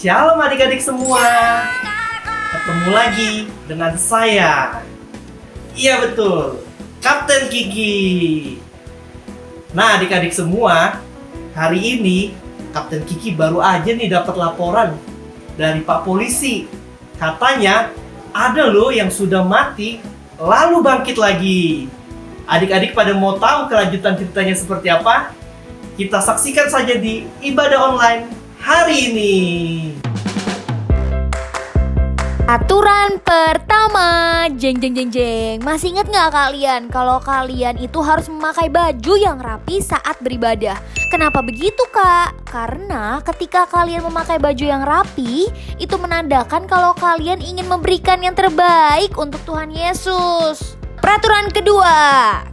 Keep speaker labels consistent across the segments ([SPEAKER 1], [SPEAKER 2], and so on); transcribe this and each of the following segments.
[SPEAKER 1] Shalom adik-adik semua. Ketemu lagi dengan saya. Iya betul, Kapten Kiki. Nah adik-adik semua, hari ini Kapten Kiki baru aja nih dapat laporan dari Pak Polisi. Katanya ada loh yang sudah mati lalu bangkit lagi. Adik-adik pada mau tahu kelanjutan ceritanya seperti apa? Kita saksikan saja di ibadah online hari ini.
[SPEAKER 2] Aturan pertama, jeng. Masih ingat nggak kalian kalau kalian itu harus memakai baju yang rapi saat beribadah? Kenapa begitu kak? Karena ketika kalian memakai baju yang rapi, itu menandakan kalau kalian ingin memberikan yang terbaik untuk Tuhan Yesus. Peraturan kedua,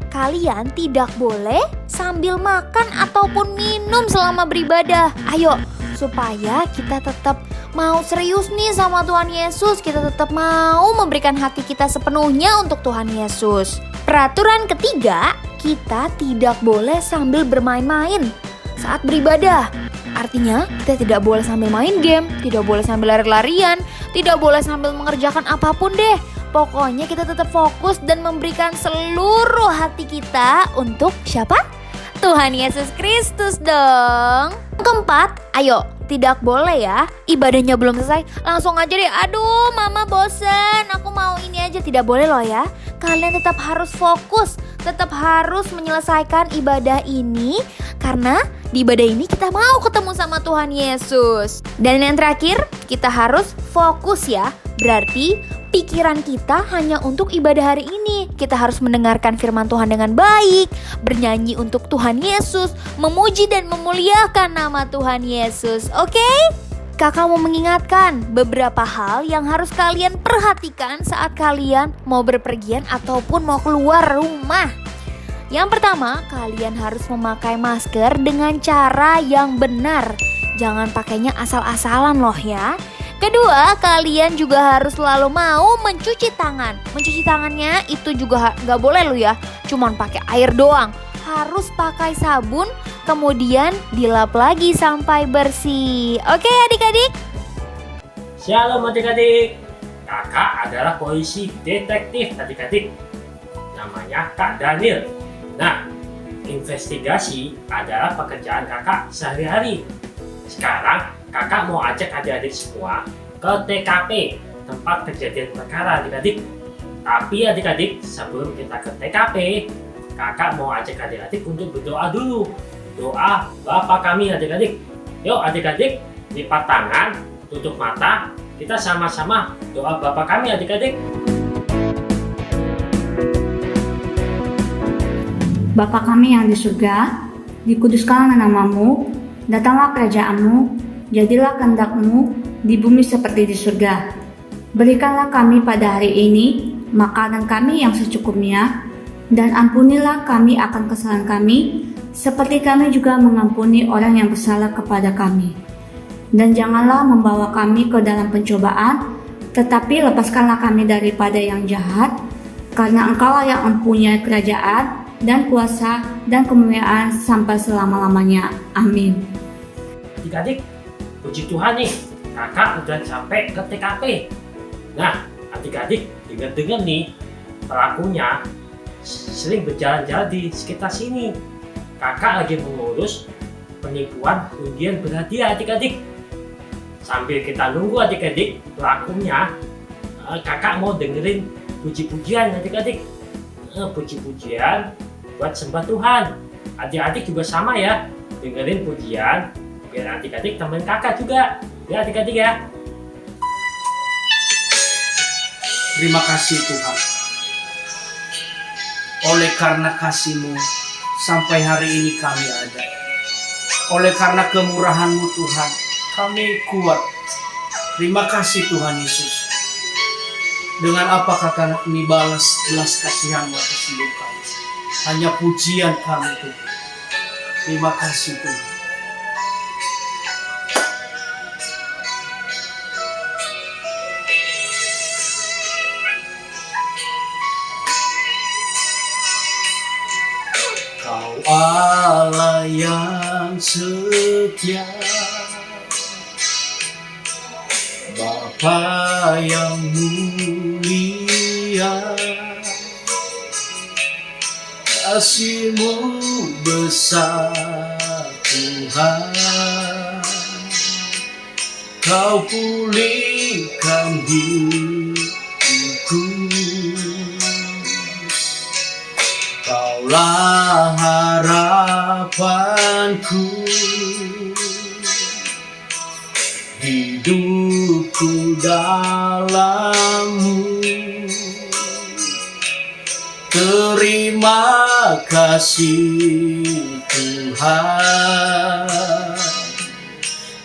[SPEAKER 2] kalian tidak boleh sambil makan ataupun minum selama beribadah. Ayo, supaya kita tetap mau serius nih sama Tuhan Yesus, kita tetap mau memberikan hati kita sepenuhnya untuk Tuhan Yesus. Peraturan ketiga, kita tidak boleh sambil bermain-main saat beribadah. Artinya, kita tidak boleh sambil main game, tidak boleh sambil lari-larian, tidak boleh sambil mengerjakan apapun deh. Pokoknya kita tetap fokus dan memberikan seluruh hati kita untuk siapa? Tuhan Yesus Kristus dong. Keempat, ayo, tidak boleh ya, ibadahnya belum selesai langsung aja deh, aduh mama bosen, aku mau ini aja. Tidak boleh loh ya. Kalian tetap harus fokus, tetap harus menyelesaikan ibadah ini, karena di ibadah ini kita mau ketemu sama Tuhan Yesus. Dan yang terakhir, kita harus fokus ya. Berarti pikiran kita hanya untuk ibadah hari ini. Kita harus mendengarkan firman Tuhan dengan baik, bernyanyi untuk Tuhan Yesus, memuji dan memuliakan nama Tuhan Yesus. Oke? Kakak mau mengingatkan beberapa hal yang harus kalian perhatikan saat kalian mau berpergian ataupun mau keluar rumah. Yang pertama, kalian harus memakai masker dengan cara yang benar. Jangan pakainya asal-asalan loh ya. Kedua, kalian juga harus selalu mau mencuci tangan. Mencuci tangannya itu juga nggak boleh lo ya, cuman pakai air doang. Harus pakai sabun, kemudian dilap lagi sampai bersih. Oke adik-adik?
[SPEAKER 3] Shalom adik-adik. Kakak adalah polisi detektif adik-adik. Namanya Kak Daniel. Nah, investigasi adalah pekerjaan kakak sehari-hari. Sekarang kakak mau ajak adik-adik semua ke TKP, tempat kejadian perkara adik-adik. Tapi adik-adik, sebelum kita ke TKP, kakak mau ajak adik-adik untuk berdoa dulu. Doa Bapa kami adik-adik. Yuk adik-adik, lipat tangan, tutup mata, kita sama-sama doa Bapa kami adik-adik.
[SPEAKER 4] Bapa kami yang di surga, dikuduskanlah namamu, datanglah kerajaanmu, jadilah kehendak-Mu di bumi seperti di surga. Berikanlah kami pada hari ini makanan kami yang secukupnya, dan ampunilah kami akan kesalahan kami, seperti kami juga mengampuni orang yang bersalah kepada kami. Dan janganlah membawa kami ke dalam pencobaan, tetapi lepaskanlah kami daripada yang jahat, karena Engkaulah yang mempunyai kerajaan dan kuasa dan kemuliaan sampai selama-lamanya. Amin.
[SPEAKER 3] Adik-adik, puji Tuhan nih, kakak udah sampai ke TKP. Nah, adik-adik, dengar-dengar nih, pelakunya sering berjalan-jalan di sekitar sini. Kakak lagi mengurus penipuan undian berhadiah adik-adik. Sambil kita nunggu adik-adik pelakunya, kakak mau dengerin puji-pujian adik-adik. Puji-pujian buat sembah Tuhan. Adik-adik juga sama ya, dengerin pujian biar adik-adik temen kakak juga. Ya adik-adik ya.
[SPEAKER 5] Terima kasih Tuhan. Oleh karena kasih-Mu sampai hari ini kami ada. Oleh karena kemurahan-Mu Tuhan, kami kuat. Terima kasih Tuhan Yesus. Dengan apakah kami balas belas kasihan-Mu atas hidup kami? Hanya pujian kami Tuhan. Terima kasih Tuhan. Kau Allah yang setia, Bapa yang mulia, kasih-Mu besar Tuhan. Kau pulihkan hidupku, Kaulah harapanku. Hidupku dalam-Mu, terima kasih Tuhan.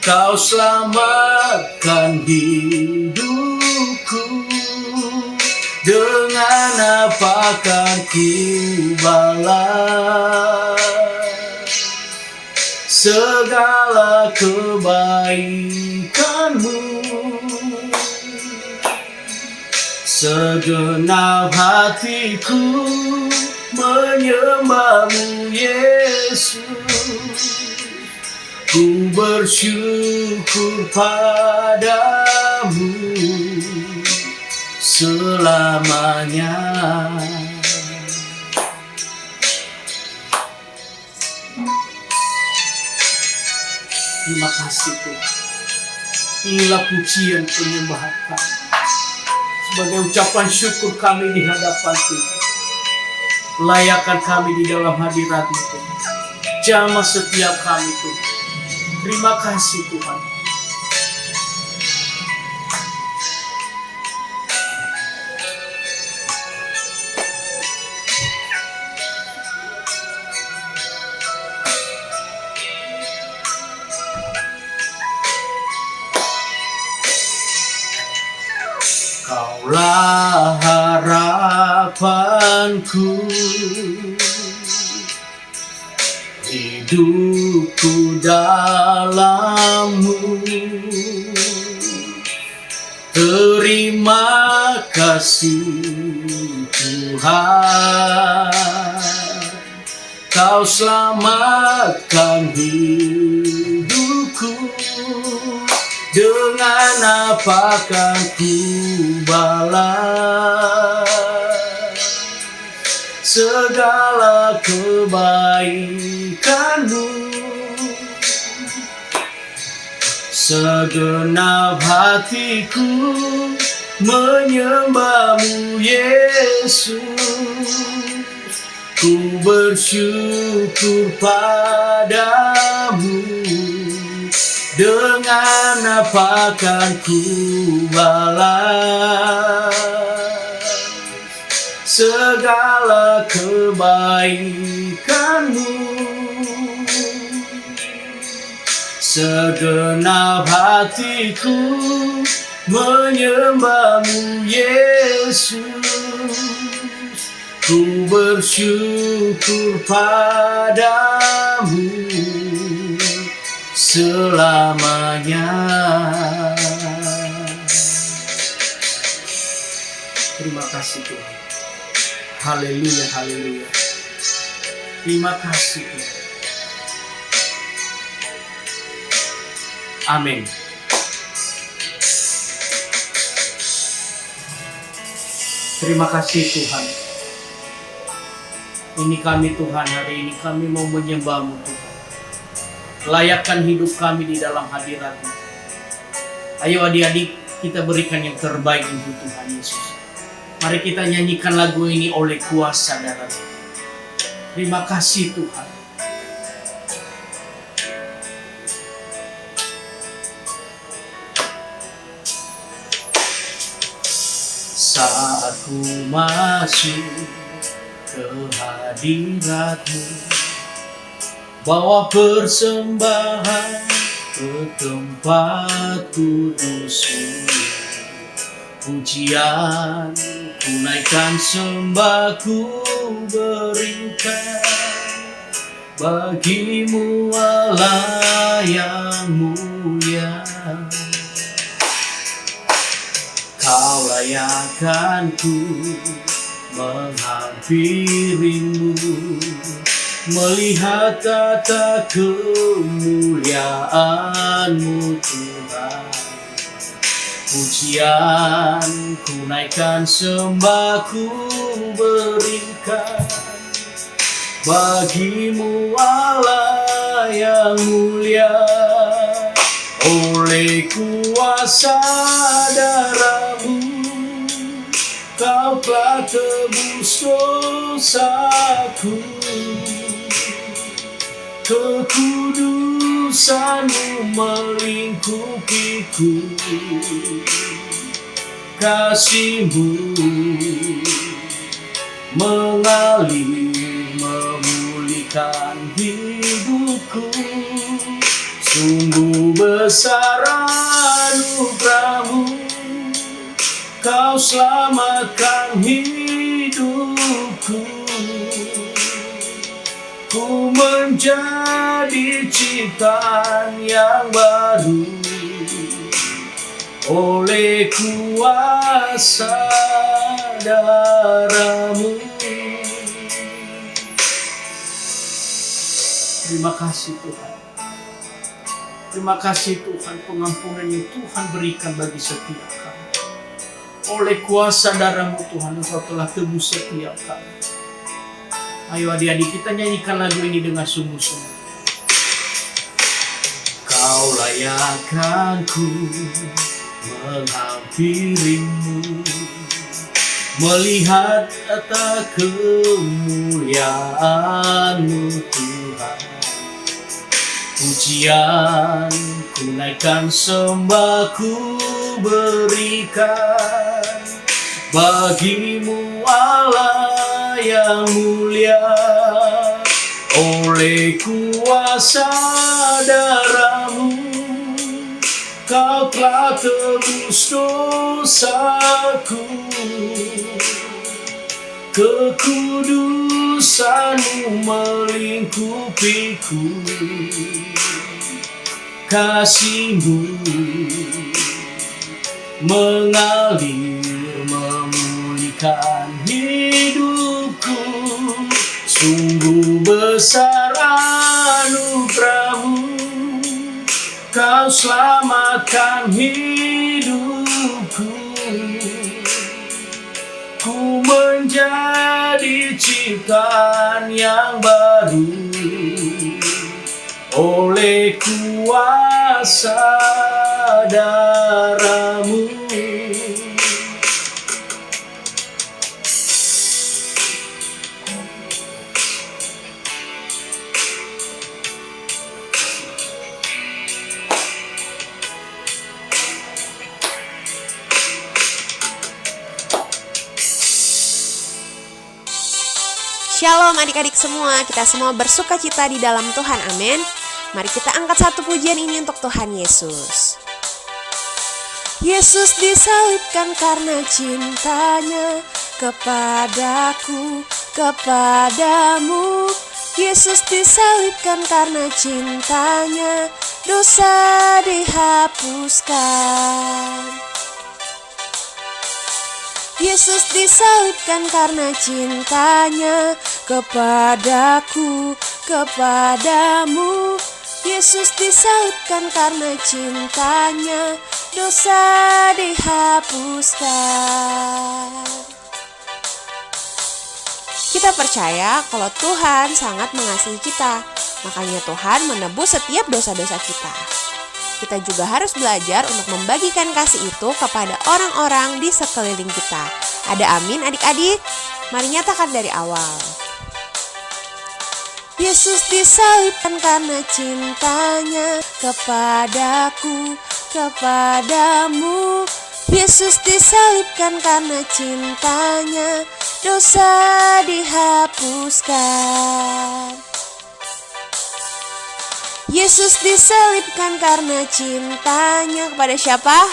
[SPEAKER 5] Kau selamatkan hidupku, dengan apa kan ku balas segala kebaikan-Mu. Segenap hatiku menyembah-Mu Yesus. Ku bersyukur padamu selamanya. Terima kasih Tuhan. Inilah pujian penyembahan kami, sebagai ucapan syukur kami di hadapan Tuhan. Layakkan kami di dalam hadirat-Mu Tuhan. Jamah setiap kami Tuhan. Terima kasih Tuhan. Kaulah harapanku, hidupku dalam-Mu. Terima kasih Tuhan. Kau selamatkan hidupku, dengan apa kan ku balas segala kebaikan-Mu. Segenap hatiku menyembah-Mu Yesus. Ku bersyukur padamu, dengan apa kan ku balas segala kebaikan-Mu. Segenap hatiku menyembah-Mu Yesus. Ku bersyukur padamu selamanya. Terima kasih Tuhan. Haleluya, haleluya. Terima kasih Tuhan. Amin. Terima kasih Tuhan. Ini kami Tuhan, hari ini kami mau menyembah-Mu Tuhan. Layakkan hidup kami di dalam hadirat-Mu. Ayo adik-adik, kita berikan yang terbaik untuk Tuhan Yesus. Mari kita nyanyikan lagu ini oleh kuasa darah-Mu. Terima kasih Tuhan. Saat ku masuk ke hadirat-Mu, bawa persembahan ke tempat kudus-Mu. Pujian ku naikkan, sembah ku berikan bagi-Mu Allah yang mulia. Kau layakkan ku menghampiri-Mu, melihat tata kemuliaan-Mu Tuhan. Pujian ku naikkan, sembah ku berikan bagimu Allah yang mulia. Oleh kuasa darah-Mu Kau telah tebus dosaku. Kekudusan-Mu melingkupiku. Kasih-Mu mengalir memulihkan hidupku. Sungguh besar anugerah-Mu, Kau selamatkan hidupku. Ku menjadi ciptaan yang baru oleh kuasa darah-Mu. Terima kasih Tuhan. Terima kasih Tuhan, pengampunan yang Tuhan berikan bagi setiap kami. Oleh kuasa darah-Mu Tuhan, Engkau telah tebus setiap kami. Ayo adik-adik, kita nyanyikan lagu ini dengan sungguh-sungguh. Kau layakkan ku menghampirimu, melihat tata kemuliaan-Mu Tuhan. Pujian ku naikkan, sembah ku berikan bagimu Allah yang mulia. Oleh kuasa darah-Mu Kau telah tebus dosaku. Kekudusan-Mu melingkupiku. Kasih-Mu mengalir memulihkan hidupku. Sungguh besar anugerah-Mu, Kau selamatkan hidupku. Ku menjadi ciptaan yang baru oleh kuasa darah-Mu.
[SPEAKER 6] Shalom adik-adik semua, kita semua bersuka cita di dalam Tuhan, amin. Mari kita angkat satu pujian ini untuk Tuhan Yesus. Yesus disalibkan karena cintanya kepadaku, kepadamu. Yesus disalibkan karena cintanya, dosa dihapuskan. Yesus disalibkan karena cintanya kepadaku, kepadamu. Yesus disalibkan karena cintanya, dosa dihapuskan. Kita percaya kalau Tuhan sangat mengasihi kita, makanya Tuhan menebus setiap dosa-dosa kita. Kita juga harus belajar untuk membagikan kasih itu kepada orang-orang di sekeliling kita. Ada amin adik-adik? Mari nyatakan dari awal. Yesus disalibkan karena cintanya kepadaku, kepadamu. Yesus disalibkan karena cintanya, dosa dihapuskan. Yesus disalibkan karena cintanya kepada siapa?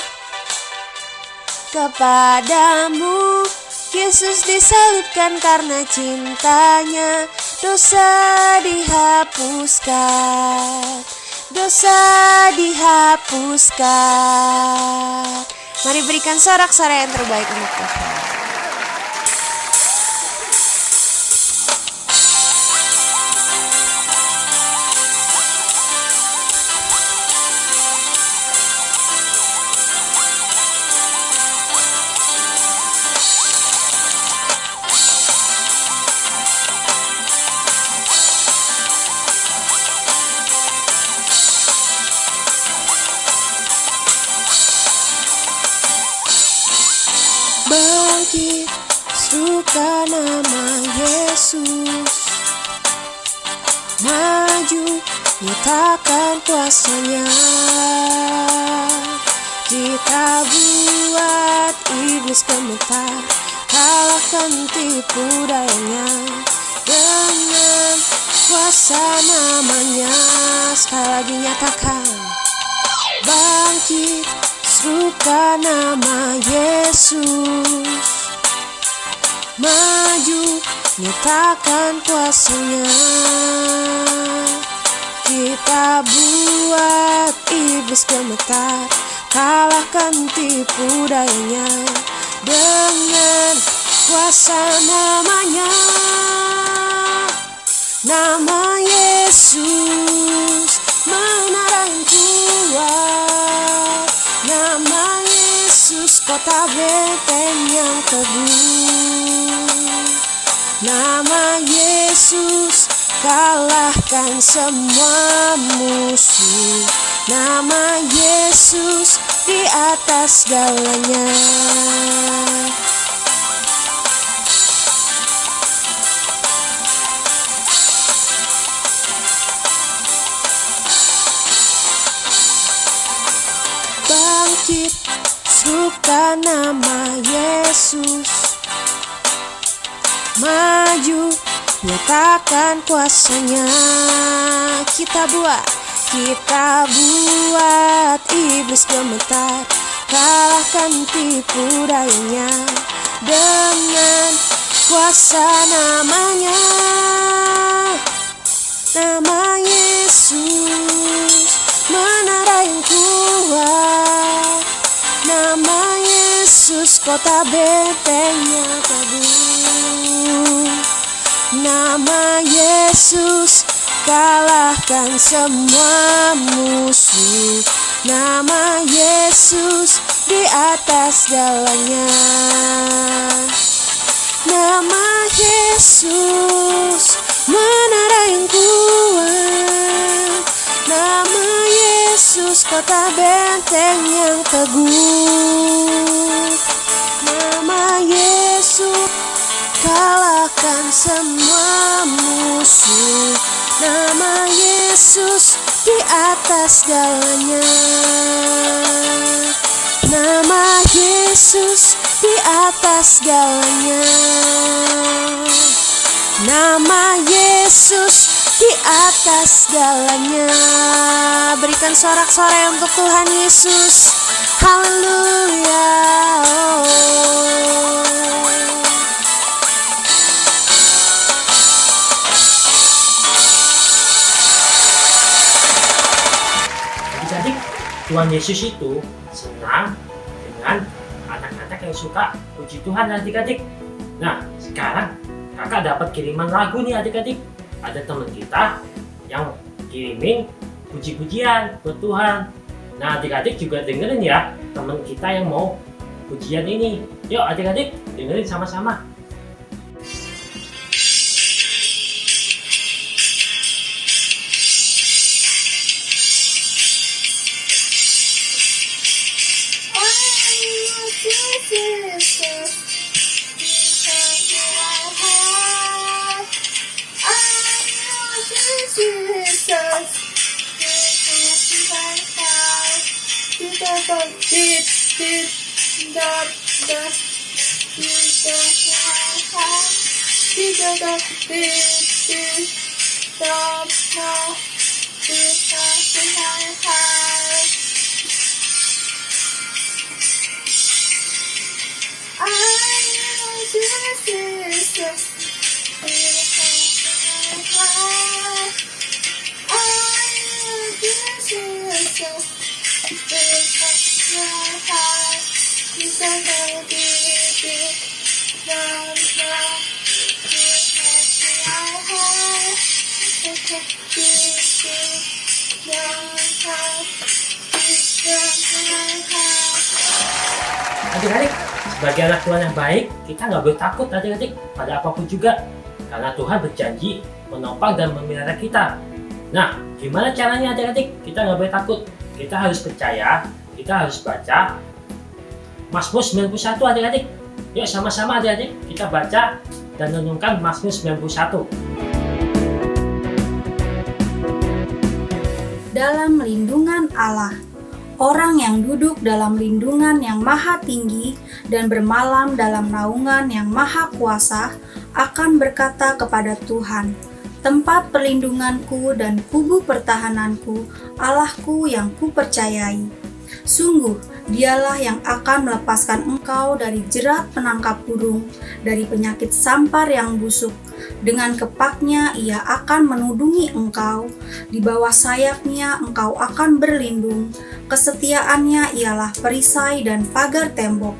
[SPEAKER 6] Kepadamu. Yesus disalibkan karena cintanya, dosa dihapuskan. Dosa dihapuskan. Mari berikan sorak-sorai yang terbaik untuk Tuhan. Bangkit, serukan nama Yesus. Maju, nyatakan kuasanya. Kita buat iblis gemetar, kalahkan tipu dayanya. Dengan kuasa namanya, sekali lagi nyatakan. Bangkit, serukan nama Yesus. Maju, nyatakan kuasanya. Kita buat iblis gemetar, kalahkan tipu dayanya. Dengan kuasa namanya, nama Yesus, menara yang kuat. Nama Yesus, kota benteng yang teguh. Nama Yesus, kalahkan semua musuh. Nama Yesus, di atas segalanya. Bangkit, serukan nama Yesus. Maju, nyatakan kuasanya. Kita buat iblis gemetar, kalahkan tipu dayanya. Dengan kuasa namanya, nama Yesus, menara yang kuat. Nama Yesus, kota bentengnya teguh. Nama Yesus, kalahkan semua musuh. Nama Yesus, di atas segalanya. Nama Yesus, menara yang kuat. Nama Yesus, kota benteng yang teguh. Nama Yesus, kalahkan semua musuh. Nama Yesus, di atas segalanya. Nama Yesus, di atas segalanya. Nama Yesus, di atas segalanya. Berikan sorak-sorai untuk Tuhan Yesus. Haleluya.
[SPEAKER 3] Adik-adik, Tuhan Yesus itu senang dengan anak-anak yang suka puji Tuhan adik-adik. Nah, sekarang kakak dapat kiriman lagu nih adik-adik. Ada teman kita yang kirimin puji-pujian buat Tuhan. Nah, adik-adik juga dengerin ya teman kita yang mau pujian ini. Yuk adik-adik, dengerin sama-sama. Adik-adik, sebagai anak Tuhan yang baik, kita nggak boleh takut adik-adik pada apapun juga. Karena Tuhan berjanji menopang dan memelihara kita. Nah, gimana caranya adik-adik? Kita nggak boleh takut. Kita harus percaya, kita harus baca Mazmur 91 adik-adik. Yuk sama-sama adik-adik kita baca dan renungkan Mazmur 91.
[SPEAKER 7] Dalam lindungan Allah. Orang yang duduk dalam lindungan yang maha tinggi dan bermalam dalam naungan yang maha kuasa akan berkata kepada Tuhan, tempat perlindunganku dan kubu pertahananku, Allahku yang kupercayai. Sungguh, dialah yang akan melepaskan engkau dari jerat penangkap burung, dari penyakit sampar yang busuk. Dengan kepaknya ia akan menudungi engkau, di bawah sayapnya engkau akan berlindung. Kesetiaannya ialah perisai dan pagar tembok.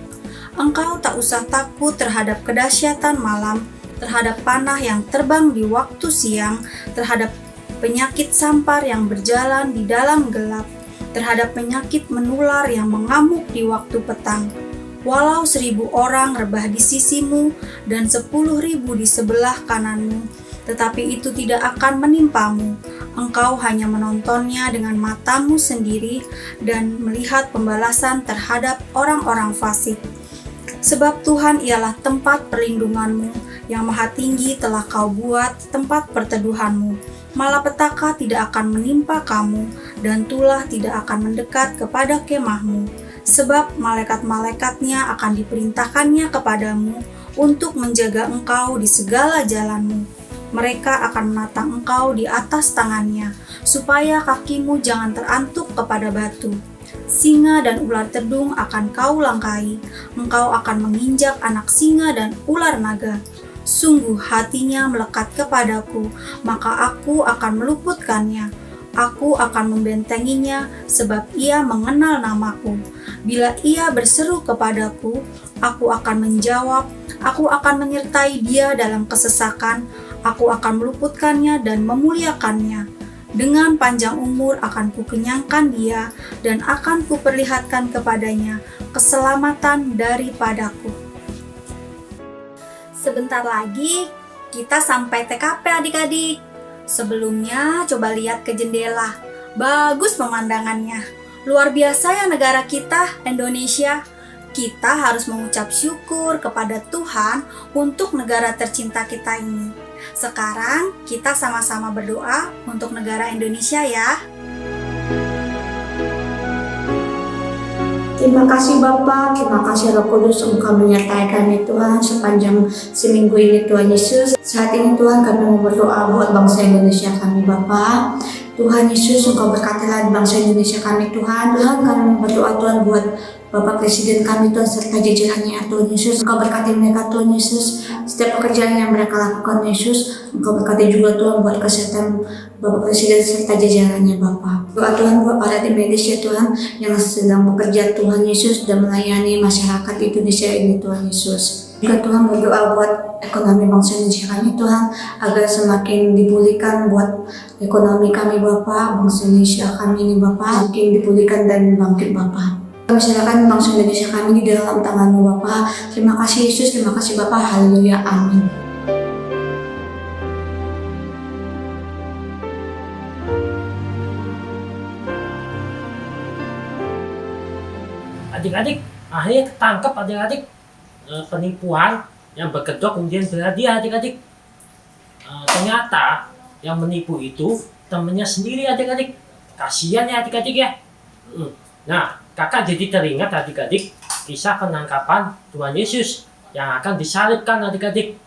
[SPEAKER 7] Engkau tak usah takut terhadap kedahsyatan malam, terhadap panah yang terbang di waktu siang, terhadap penyakit sampar yang berjalan di dalam gelap, terhadap penyakit menular yang mengamuk di waktu petang. Walau 1.000 orang rebah di sisimu dan 10.000 di sebelah kananmu, tetapi itu tidak akan menimpamu. Engkau hanya menontonnya dengan matamu sendiri dan melihat pembalasan terhadap orang-orang fasik. Sebab Tuhan ialah tempat perlindunganmu, yang maha tinggi telah kau buat tempat perteduhanmu. Malapetaka tidak akan menimpa kamu, dan tulah tidak akan mendekat kepada kemahmu. Sebab malaikat-malaikatnya akan diperintahkannya kepadamu untuk menjaga engkau di segala jalanmu. Mereka akan menatang engkau di atas tangannya, supaya kakimu jangan terantuk kepada batu. Singa dan ular tedung akan kau langkai, engkau akan menginjak anak singa dan ular naga. Sungguh hatinya melekat kepadaku, maka aku akan meluputkannya. Aku akan membentenginya, sebab ia mengenal namaku. Bila ia berseru kepadaku, aku akan menjawab, aku akan menyertai dia dalam kesesakan, aku akan meluputkannya dan memuliakannya. Dengan panjang umur akan kukenyangkan dia, dan akan kuperlihatkan kepadanya keselamatan daripadaku. Sebentar lagi kita sampai TKP adik-adik. Sebelumnya coba lihat ke jendela. Bagus pemandangannya. Luar biasa ya negara kita, Indonesia. Kita harus mengucap syukur kepada Tuhan untuk negara tercinta kita ini. Sekarang kita sama-sama berdoa untuk negara Indonesia ya.
[SPEAKER 4] Terima kasih Bapa, terima kasih Roh Kudus Engkau menyertai kami Tuhan sepanjang seminggu ini Tuhan Yesus. Saat ini Tuhan kami mau berdoa buat bangsa Indonesia kami Bapa. Tuhan Yesus Engkau berkatilah bangsa Indonesia kami Tuhan. Tuhan kami mau berdoa Tuhan buat Bapak Presiden kami Tuhan serta jajarannya Tuhan Yesus. Engkau berkati mereka Tuhan Yesus. Setiap pekerjaan yang mereka lakukan Yesus. Engkau berkati juga Tuhan buat kesehatan Bapak Presiden serta jajarannya Bapak. Doa Tuhan buat para tim medis ya Tuhan yang sedang bekerja Tuhan Yesus dan melayani masyarakat Indonesia ini Tuhan Yesus. Juga Tuhan berdoa buat ekonomi bangsa Indonesia kami Tuhan agar semakin dipulihkan buat ekonomi kami Bapak, bangsa Indonesia kami ini Bapak semakin dipulihkan dan bangkit Bapak. Kami serahkan bangsa Indonesia kami di dalam tangan-Mu Bapak. Terima kasih Yesus, terima kasih Bapak. Haleluya, amin.
[SPEAKER 3] Adik-adik, akhirnya ketangkep adik-adik penipuan yang berkedok kemudian berhadiah adik-adik. Ternyata yang menipu itu temannya sendiri adik-adik. Kasihan ya adik-adik ya. Nah, kakak jadi teringat adik-adik kisah penangkapan Tuhan Yesus yang akan disalibkan adik-adik.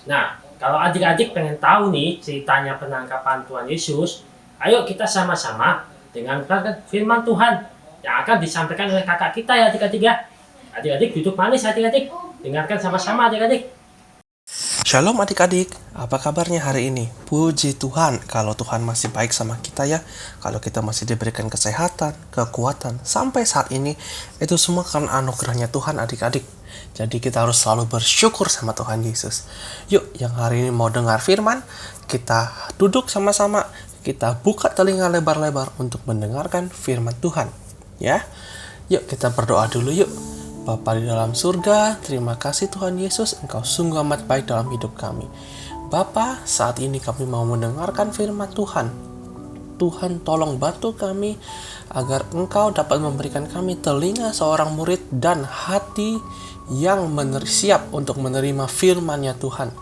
[SPEAKER 3] Nah, kalau adik-adik pengen tahu nih ceritanya penangkapan Tuhan Yesus, ayo kita sama-sama dengan firman Tuhan yang akan disampaikan oleh kakak kita ya adik-adik ya. Adik-adik duduk manis adik-adik, dengarkan sama-sama adik-adik.
[SPEAKER 8] Shalom adik-adik, apa kabarnya hari ini? Puji Tuhan kalau Tuhan masih baik sama kita ya. Kalau kita masih diberikan kesehatan, kekuatan sampai saat ini, itu semua karena anugerahnya Tuhan adik-adik. Jadi kita harus selalu bersyukur sama Tuhan Yesus. Yuk yang hari ini mau dengar firman, kita duduk sama-sama, kita buka telinga lebar-lebar untuk mendengarkan firman Tuhan. Ya, yuk kita berdoa dulu yuk. Bapa di dalam surga, terima kasih Tuhan Yesus, Engkau sungguh amat baik dalam hidup kami. Bapa, saat ini kami mau mendengarkan firman Tuhan. Tuhan tolong bantu kami agar Engkau dapat memberikan kami telinga seorang murid dan hati yang siap untuk menerima firman-Nya Tuhan.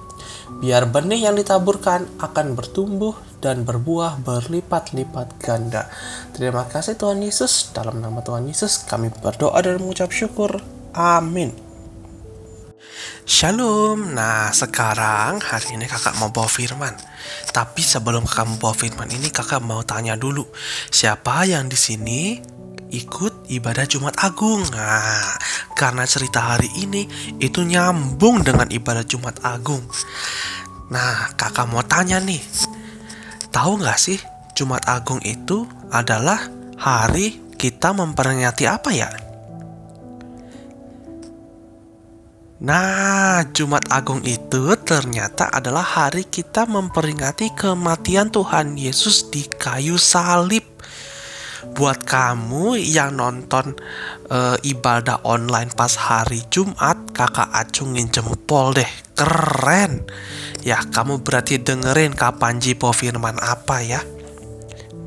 [SPEAKER 8] Biar benih yang ditaburkan akan bertumbuh dan berbuah berlipat-lipat ganda. Terima kasih Tuhan Yesus. Dalam nama Tuhan Yesus kami berdoa dan mengucap syukur. Amin. Shalom. Nah, sekarang hari ini kakak mau bawa firman. Tapi sebelum kakak mau bawa firman ini, kakak mau tanya dulu, siapa yang di sini ikut ibadah Jumat Agung? Nah, karena cerita hari ini itu nyambung dengan ibadah Jumat Agung. Nah, kakak mau tanya nih, tahu nggak sih Jumat Agung itu adalah hari kita memperingati apa ya? Nah, Jumat Agung itu ternyata adalah hari kita memperingati kematian Tuhan Yesus di kayu salib. Buat kamu yang nonton ibadah online pas hari Jumat, kakak acungin jempol deh, keren. Ya, kamu berarti dengerin Kak Panji bawa firman apa ya.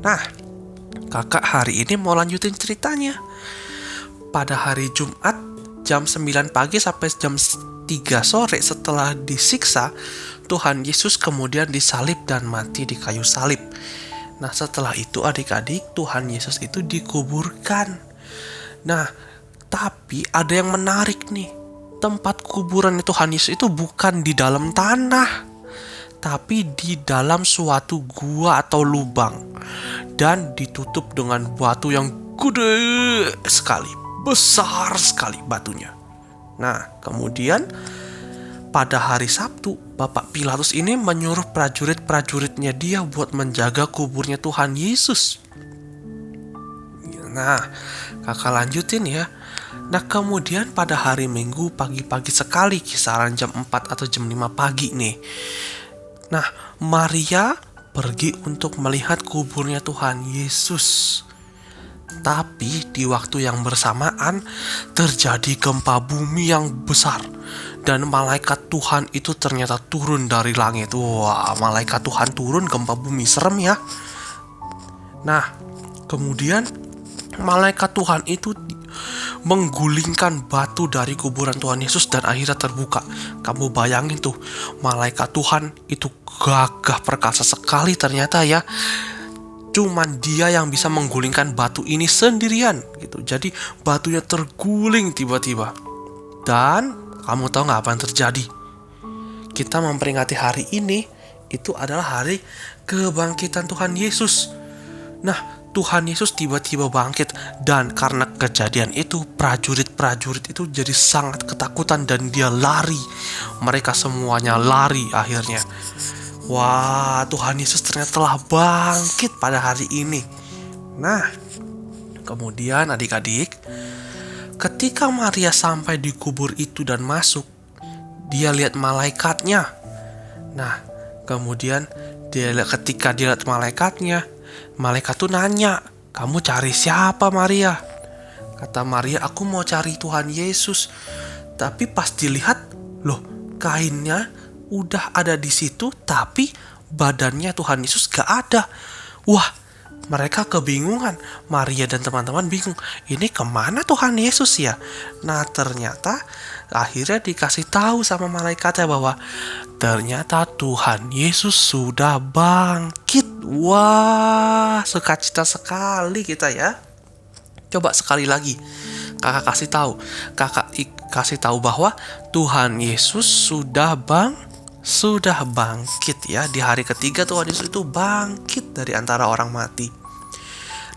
[SPEAKER 8] Nah, kakak hari ini mau lanjutin ceritanya. Pada hari Jumat, jam 9 pagi sampai jam 3 sore setelah disiksa, Tuhan Yesus kemudian disalib dan mati di kayu salib. Nah, setelah itu adik-adik, Tuhan Yesus itu dikuburkan. Nah, tapi ada yang menarik nih. Tempat kuburan Tuhan Yesus itu bukan di dalam tanah, tapi di dalam suatu gua atau lubang. Dan ditutup dengan batu yang gede sekali, besar sekali batunya. Nah, kemudian pada hari Sabtu, Bapak Pilatus ini menyuruh prajurit-prajuritnya dia buat menjaga kuburnya Tuhan Yesus. Nah, kakak lanjutin ya. Nah, kemudian pada hari Minggu pagi-pagi sekali, kisaran jam 4 atau jam 5 pagi nih. Nah, Maria pergi untuk melihat kuburnya Tuhan Yesus. Tapi di waktu yang bersamaan terjadi gempa bumi yang besar. Dan malaikat Tuhan itu ternyata turun dari langit. Wah, malaikat Tuhan turun, gempa bumi, serem ya. Nah, kemudian malaikat Tuhan itu menggulingkan batu dari kuburan Tuhan Yesus dan akhirnya terbuka. Kamu bayangin tuh, malaikat Tuhan itu gagah perkasa sekali ternyata ya. Cuman dia yang bisa menggulingkan batu ini sendirian gitu. Jadi batunya terguling tiba-tiba. Dan kamu tahu nggak apa yang terjadi? Kita memperingati hari ini itu adalah hari kebangkitan Tuhan Yesus. Nah, Tuhan Yesus tiba-tiba bangkit, dan karena kejadian itu prajurit-prajurit itu jadi sangat ketakutan dan dia lari. Mereka semuanya lari akhirnya. Wah, Tuhan Yesus ternyata telah bangkit pada hari ini. Nah, kemudian adik-adik, ketika Maria sampai di kubur itu dan masuk, dia lihat malaikatnya. Nah, kemudian ketika dia lihat malaikatnya, malaikat tuh nanya, "Kamu cari siapa, Maria?" Kata Maria, "Aku mau cari Tuhan Yesus." Tapi pas dilihat, loh, kainnya udah ada di situ, tapi badannya Tuhan Yesus gak ada. Wah, mereka kebingungan. Maria dan teman-teman bingung, ini kemana Tuhan Yesus ya? Nah, ternyata akhirnya dikasih tahu sama malaikatnya bahwa ternyata Tuhan Yesus sudah bangkit. Wah, sukacita sekali kita ya. Coba sekali lagi kakak kasih tahu bahwa Tuhan Yesus sudah bangkit ya. Di hari ketiga Tuhan Yesus itu bangkit dari antara orang mati.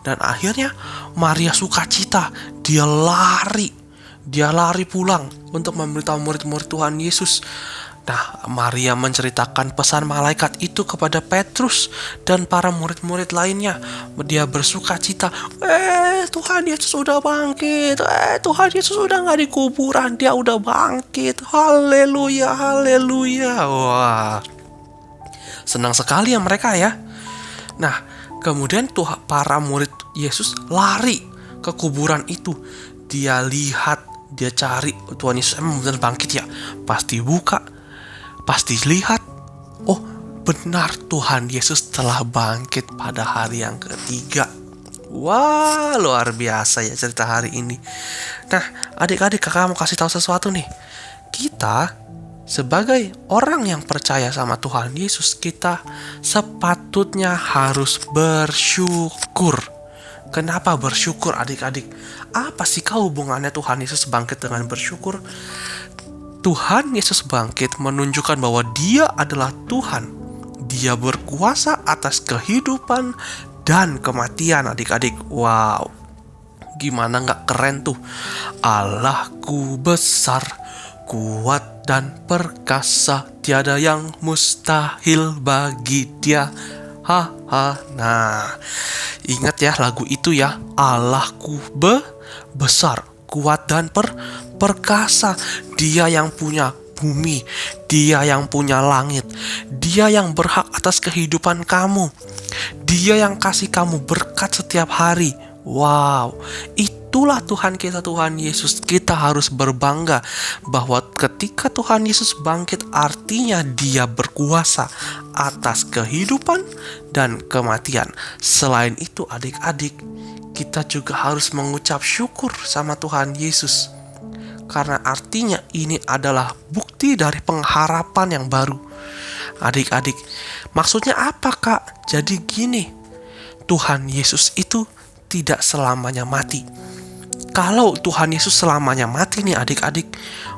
[SPEAKER 8] Dan akhirnya Maria sukacita, dia lari pulang untuk memberitahu murid-murid Tuhan Yesus. Nah, Maria menceritakan pesan malaikat itu kepada Petrus dan para murid-murid lainnya. Dia bersukacita, Tuhan Yesus sudah bangkit, Tuhan Yesus sudah gak di kuburan, dia udah bangkit, haleluya, haleluya. Wah, senang sekali ya mereka ya. Nah, kemudian para murid Yesus lari ke kuburan itu. Dia lihat, dia cari Tuhan Yesus emang benar bangkit ya. Pas dibuka, pas dilihat, oh, benar Tuhan Yesus telah bangkit pada hari yang ketiga. Wah, luar biasa ya cerita hari ini. Nah, adik-adik, kakak mau kasih tahu sesuatu nih. Kita sebagai orang yang percaya sama Tuhan Yesus, kita sepatutnya harus bersyukur. Kenapa bersyukur, adik-adik? Apa sih hubungannya Tuhan Yesus bangkit dengan bersyukur? Tuhan Yesus bangkit menunjukkan bahwa Dia adalah Tuhan. Dia berkuasa atas kehidupan dan kematian, adik-adik. Wow, gimana gak keren tuh? Allahku besar, kuat dan perkasa, tiada yang mustahil bagi Dia. Nah, ingat ya lagu itu ya. Allahku besar, kuat dan perkasa. Dia yang punya bumi, Dia yang punya langit, Dia yang berhak atas kehidupan kamu, Dia yang kasih kamu berkat setiap hari. Wow, itulah Tuhan kita, Tuhan Yesus. Kita harus berbangga bahwa ketika Tuhan Yesus bangkit, artinya Dia berkuasa atas kehidupan dan kematian. Selain itu, adik-adik, kita juga harus mengucap syukur sama Tuhan Yesus. Karena artinya ini adalah bukti dari pengharapan yang baru. Adik-adik, maksudnya apa, Kak? Jadi gini, Tuhan Yesus itu tidak selamanya mati. Kalau Tuhan Yesus selamanya mati nih adik-adik,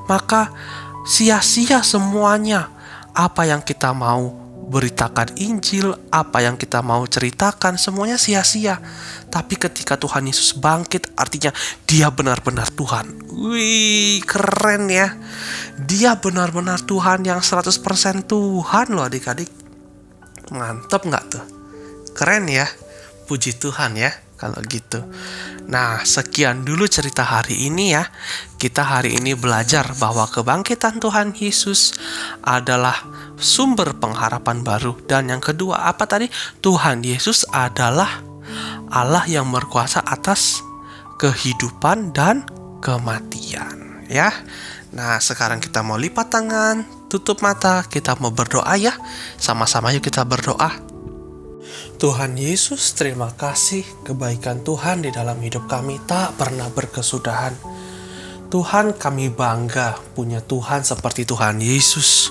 [SPEAKER 8] maka sia-sia semuanya. Apa yang kita mau beritakan Injil, apa yang kita mau ceritakan, semuanya sia-sia. Tapi ketika Tuhan Yesus bangkit, artinya Dia benar-benar Tuhan. Wih, keren ya. Dia benar-benar Tuhan yang 100% Tuhan loh adik-adik. Mantap gak tuh? Keren ya. Puji Tuhan ya kalau gitu. Nah, sekian dulu cerita hari ini ya. Kita hari ini belajar bahwa kebangkitan Tuhan Yesus adalah sumber pengharapan baru. Dan yang kedua apa tadi? Tuhan Yesus adalah Allah yang berkuasa atas kehidupan dan kematian ya. Nah, sekarang kita mau lipat tangan, tutup mata, kita mau berdoa ya. Sama-sama yuk kita berdoa. Tuhan Yesus, terima kasih kebaikan Tuhan di dalam hidup kami tak pernah berkesudahan. Tuhan, kami bangga punya Tuhan seperti Tuhan Yesus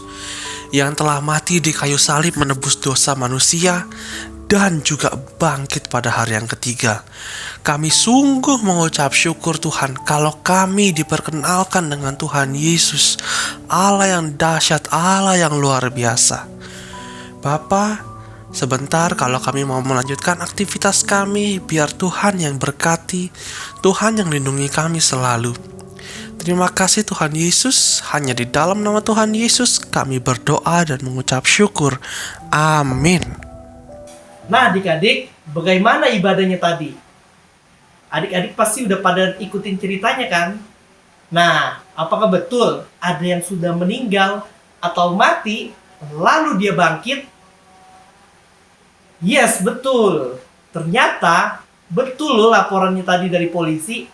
[SPEAKER 8] yang telah mati di kayu salib menebus dosa manusia dan juga bangkit pada hari yang ketiga. Kami sungguh mengucap syukur Tuhan kalau kami diperkenalkan dengan Tuhan Yesus, Allah yang dahsyat, Allah yang luar biasa. Bapa, sebentar kalau kami mau melanjutkan aktivitas kami, biar Tuhan yang berkati, Tuhan yang lindungi kami selalu. Terima kasih Tuhan Yesus, hanya di dalam nama Tuhan Yesus kami berdoa dan mengucap syukur. Amin.
[SPEAKER 1] Nah adik-adik, bagaimana ibadahnya tadi? Adik-adik pasti udah pada ikutin ceritanya kan? Nah, apakah betul ada yang sudah meninggal atau mati, lalu dia bangkit? Yes, betul. Ternyata, betul loh laporannya tadi dari polisi.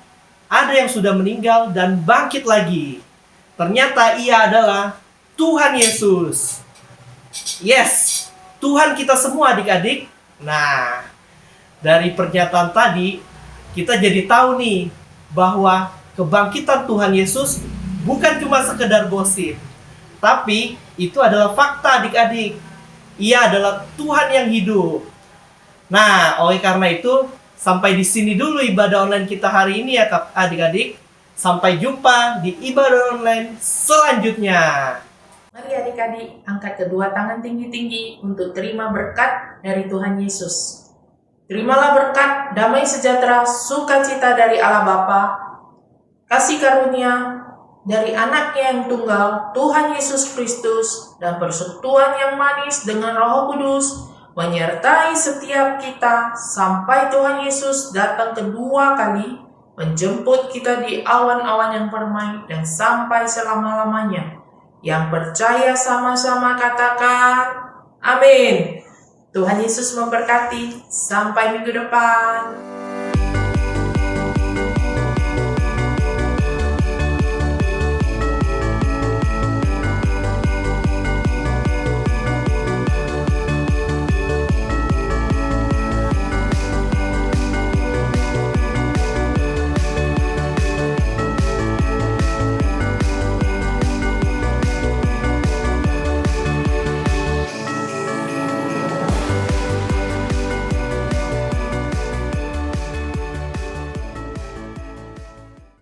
[SPEAKER 1] Ada yang sudah meninggal dan bangkit lagi. Ternyata ia adalah Tuhan Yesus. Yes, Tuhan kita semua adik-adik. Nah, dari pernyataan tadi, kita jadi tahu nih bahwa kebangkitan Tuhan Yesus bukan cuma sekedar gosip, tapi itu adalah fakta adik-adik. Ia adalah Tuhan yang hidup. Nah, oleh karena itu, sampai di sini dulu ibadah online kita hari ini ya adik-adik. Sampai jumpa di ibadah online selanjutnya.
[SPEAKER 9] Mari adik-adik angkat kedua tangan tinggi-tinggi untuk terima berkat dari Tuhan Yesus. Terimalah berkat damai sejahtera sukacita dari Allah Bapa, kasih karunia dari anaknya yang tunggal, Tuhan Yesus Kristus, dan persekutuan yang manis dengan Roh Kudus, menyertai setiap kita sampai Tuhan Yesus datang kedua kali, menjemput kita di awan-awan yang permai dan sampai selama-lamanya. Yang percaya sama-sama katakan, amin. Tuhan Yesus memberkati. Sampai minggu depan.